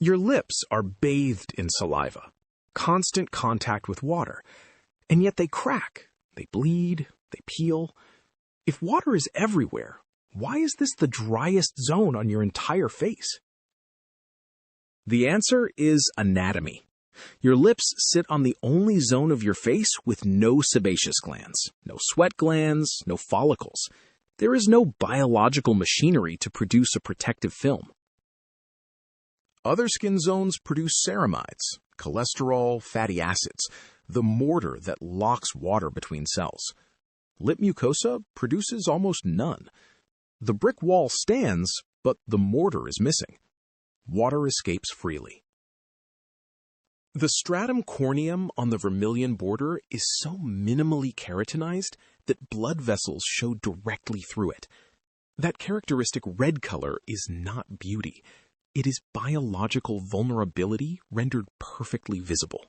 Your lips are bathed in saliva, constant contact with water, and yet they crack, they bleed, they peel. If water is everywhere, why is this the driest zone on your entire face? The answer is anatomy. Your lips sit on the only zone of your face with no sebaceous glands, no sweat glands, no follicles. There is no biological machinery to produce a protective film. Other skin zones produce ceramides, cholesterol, fatty acids, the mortar that locks water between cells. Lip mucosa produces almost none. The brick wall stands, but the mortar is missing. Water escapes freely. The stratum corneum on the vermilion border is so minimally keratinized that blood vessels show directly through it. That characteristic red color is not beauty. It is biological vulnerability rendered perfectly visible.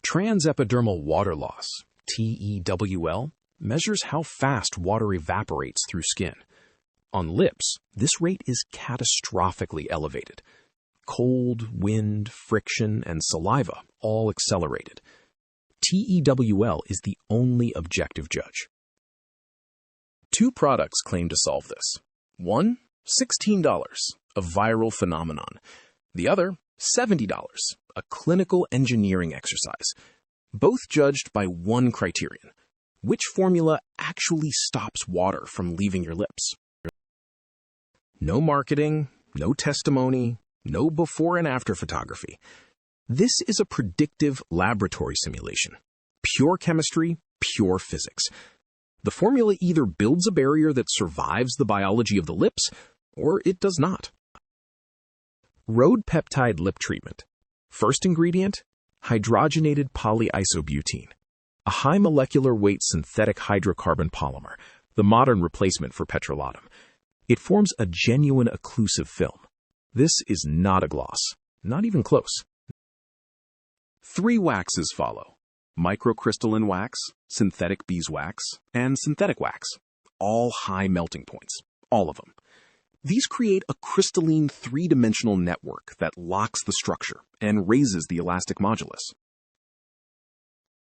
Transepidermal water loss, TEWL, measures how fast water evaporates through skin. On lips, this rate is catastrophically elevated. Cold, wind, friction, and saliva all accelerated. TEWL is the only objective judge. Two products claim to solve this. One, $16, a viral phenomenon. The other, $70, a clinical engineering exercise. Both judged by one criterion: which formula actually stops water from leaving your lips. No marketing, no testimony, no before and after photography. This is a predictive laboratory simulation. Pure chemistry, pure physics. The formula either builds a barrier that survives the biology of the lips, or it does not. Rhode Peptide Lip Treatment. First ingredient, hydrogenated polyisobutene, a high molecular weight synthetic hydrocarbon polymer, the modern replacement for petrolatum. It forms a genuine occlusive film. This is not a gloss, not even close. 3 waxes follow: microcrystalline wax, synthetic beeswax, and synthetic wax. All high melting points, all of them. These create a crystalline 3-dimensional network that locks the structure and raises the elastic modulus.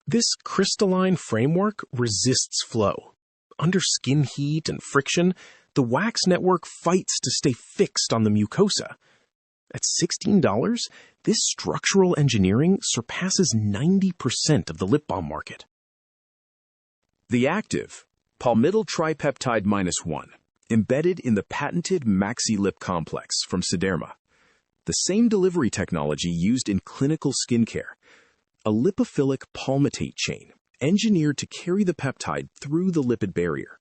This crystalline framework resists flow. Under skin heat and friction, the wax network fights to stay fixed on the mucosa. At $16, this structural engineering surpasses 90% of the lip balm market. The active, palmityl tripeptide -1, embedded in the patented Maxi Lip Complex from Sederma. The same delivery technology used in clinical skincare. A lipophilic palmitate chain, engineered to carry the peptide through the lipid barrier.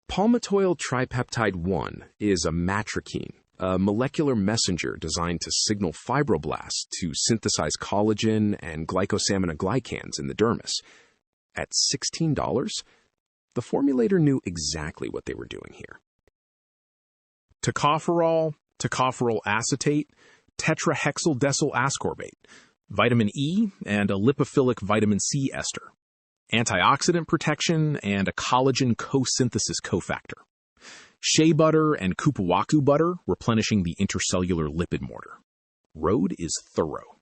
Palmitoyl tripeptide 1 is a matrikine, a molecular messenger designed to signal fibroblasts to synthesize collagen and glycosaminoglycans in the dermis. At $16, the formulator knew exactly what they were doing here. Tocopherol, tocopherol acetate, tetrahexyldecyl ascorbate, vitamin E, and a lipophilic vitamin C ester, antioxidant protection, and a collagen co-synthesis cofactor. Shea butter and kupuwaku butter replenishing the intercellular lipid mortar. Rhode is thorough.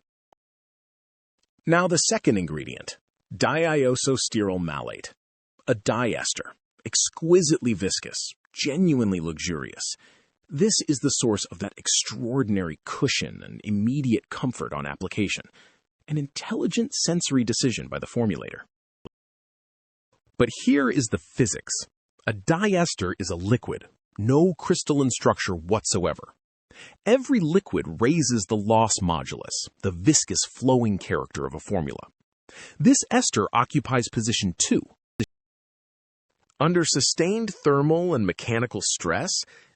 Now the second ingredient, diisostearyl malate, a diester, exquisitely viscous, genuinely luxurious. This is the source of that extraordinary cushion and immediate comfort on application, an intelligent sensory decision by the formulator. But here is the physics. A diester is a liquid, no crystalline structure whatsoever. Every liquid raises the loss modulus, the viscous flowing character of a formula. This ester occupies position 2. Under sustained thermal and mechanical stress,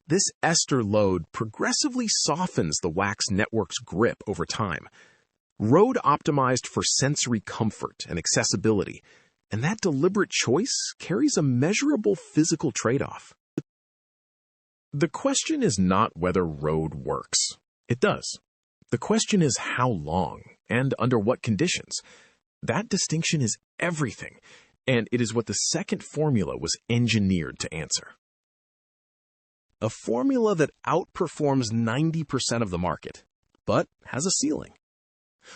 this ester load progressively softens the wax network's grip over time. Rhode optimized for sensory comfort and accessibility, and that deliberate choice carries a measurable physical trade-off. The question is not whether Rhode works. It does. The question is how long and under what conditions. That distinction is everything, and it is what the second formula was engineered to answer. A formula that outperforms 90% of the market, but has a ceiling.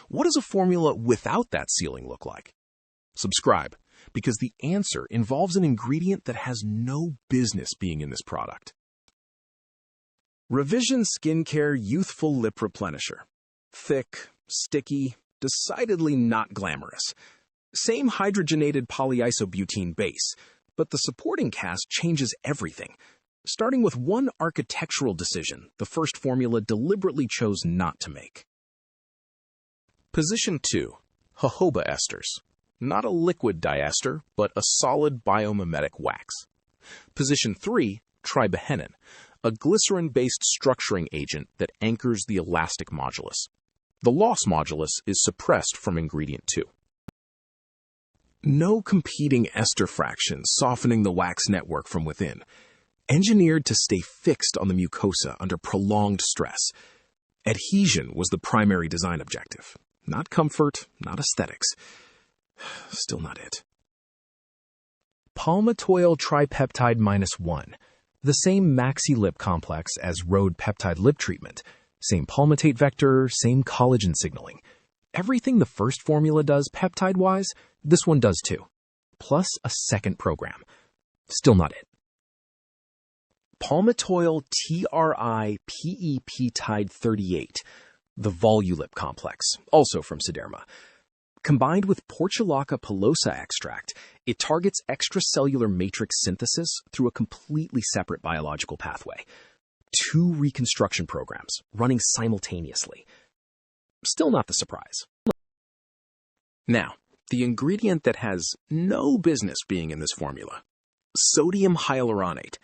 What does a formula without that ceiling look like? Subscribe, because the answer involves an ingredient that has no business being in this product. Revision Skincare YouthFull Lip Replenisher. Thick, sticky, decidedly not glamorous. Same hydrogenated polyisobutene base, but the supporting cast changes everything. Starting with one architectural decision the first formula deliberately chose not to make. Position 2. Jojoba esters. Not a liquid diester, but a solid biomimetic wax. Position 3. Tribehenin, a glycerin-based structuring agent that anchors the elastic modulus. The loss modulus is suppressed from ingredient 2. No competing ester fractions softening the wax network from within. Engineered to stay fixed on the mucosa under prolonged stress. Adhesion was the primary design objective. Not comfort, not aesthetics. Still not it. Palmitoyl tripeptide -1. The same maxi lip complex as Rhode Peptide Lip Treatment. Same palmitate vector, same collagen signaling. Everything the first formula does peptide-wise, this one does too. Plus a second program. Still not it. Palmitoyl tripeptide 38, the Volulip complex, also from Sederma. Combined with Portulaca pilosa extract, it targets extracellular matrix synthesis through a completely separate biological pathway. 2 reconstruction programs running simultaneously. Still not the surprise. Now, the ingredient that has no business being in this formula. Sodium hyaluronate.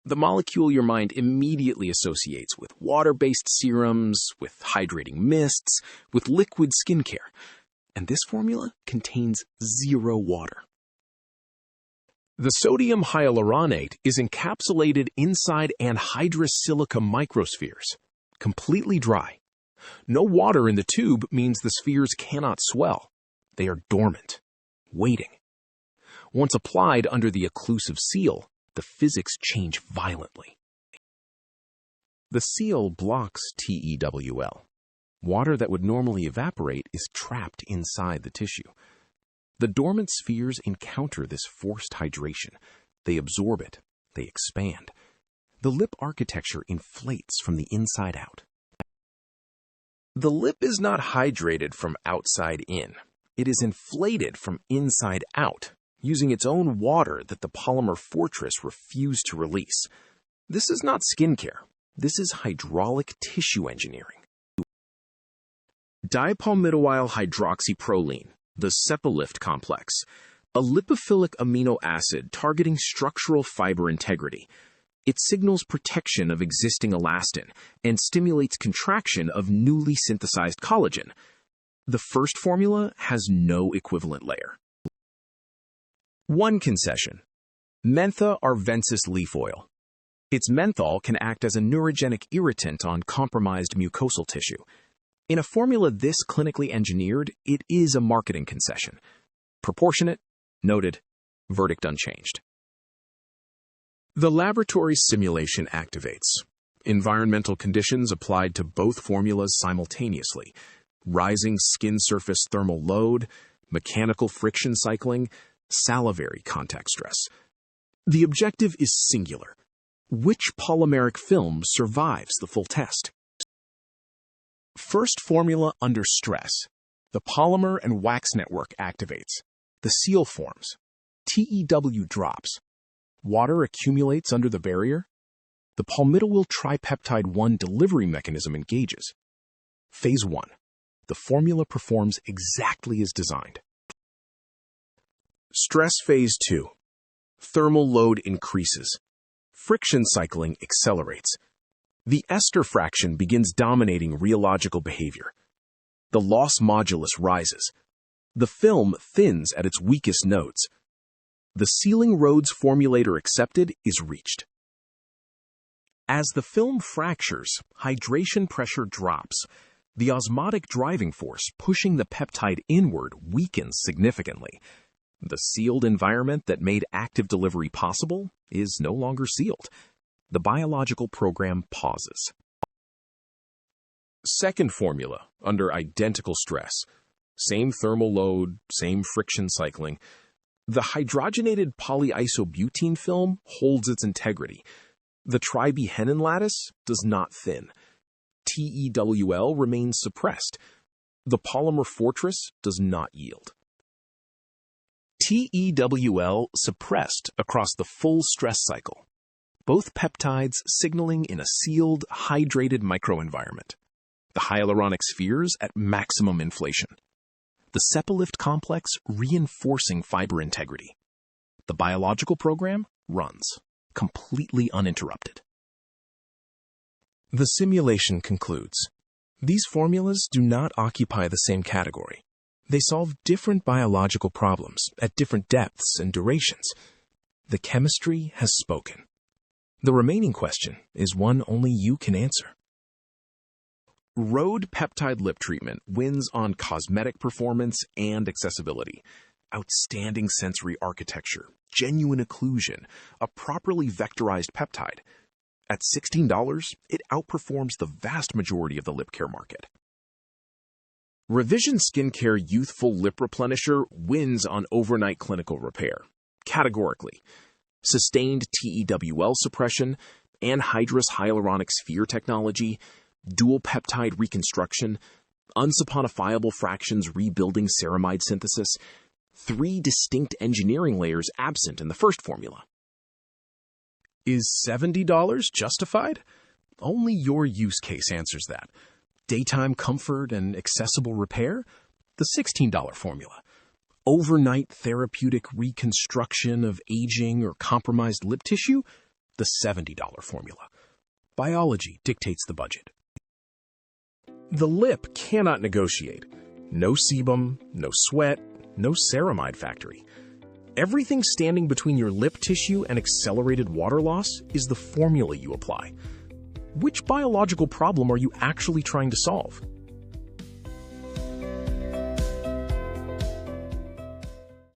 The molecule your mind immediately associates with water-based serums, with hydrating mists, with liquid skincare. And this formula contains 0 water. The sodium hyaluronate is encapsulated inside anhydrous silica microspheres, completely dry. No water in the tube means the spheres cannot swell. They are dormant, waiting. Once applied under the occlusive seal, the physics change violently. The seal blocks TEWL. Water that would normally evaporate is trapped inside the tissue. The dormant spheres encounter this forced hydration. They absorb it. They expand. The lip architecture inflates from the inside out. The lip is not hydrated from outside in. It is inflated from inside out, using its own water that the polymer fortress refused to release. This is not skincare. This is hydraulic tissue engineering. Dipalmitoyl hydroxyproline, the Sepolift complex, a lipophilic amino acid targeting structural fiber integrity. It signals protection of existing elastin and stimulates contraction of newly synthesized collagen. The first formula has no equivalent layer. One concession: Mentha arvensis leaf oil. Its menthol can act as a neurogenic irritant on compromised mucosal tissue. In a formula this clinically engineered, it is a marketing concession. Proportionate, noted, verdict unchanged. The laboratory simulation activates. Environmental conditions applied to both formulas simultaneously. Rising skin surface thermal load, mechanical friction cycling, salivary contact stress. The objective is singular. Which polymeric film survives the full test? First formula under stress. The polymer and wax network activates. The seal forms. TEW drops. Water accumulates under the barrier. The palmitoyl tripeptide 1 delivery mechanism engages. Phase 1. The formula performs exactly as designed. Stress phase 2. Thermal load increases. Friction cycling accelerates. The ester fraction begins dominating rheological behavior. The loss modulus rises. The film thins at its weakest nodes. The Sealing-Rhodes formulator accepted is reached. As the film fractures, hydration pressure drops. The osmotic driving force pushing the peptide inward weakens significantly. The sealed environment that made active delivery possible is no longer sealed. The biological program pauses. Second formula, under identical stress. Same thermal load, same friction cycling. The hydrogenated polyisobutene film holds its integrity. The tribihenin lattice does not thin. TEWL remains suppressed. The polymer fortress does not yield. TEWL suppressed across the full stress cycle. Both peptides signaling in a sealed, hydrated microenvironment. The hyaluronic spheres at maximum inflation. The sepalift complex reinforcing fiber integrity. The biological program runs, completely uninterrupted. The simulation concludes. These formulas do not occupy the same category. They solve different biological problems at different depths and durations. The chemistry has spoken. The remaining question is one only you can answer. Rhode Peptide Lip Treatment wins on cosmetic performance and accessibility. Outstanding sensory architecture, genuine occlusion, a properly vectorized peptide. At $16, it outperforms the vast majority of the lip care market. Revision Skincare YouthFull Lip Replenisher wins on overnight clinical repair, categorically. Sustained TEWL suppression, anhydrous hyaluronic sphere technology, dual peptide reconstruction, unsaponifiable fractions rebuilding ceramide synthesis, 3 distinct engineering layers absent in the first formula. Is $70 justified? Only your use case answers that. Daytime comfort and accessible repair? The $16 formula. Overnight therapeutic reconstruction of aging or compromised lip tissue? The $70 formula. Biology dictates the budget. The lip cannot negotiate. No sebum, no sweat, no ceramide factory. Everything standing between your lip tissue and accelerated water loss is the formula you apply. Which biological problem are you actually trying to solve?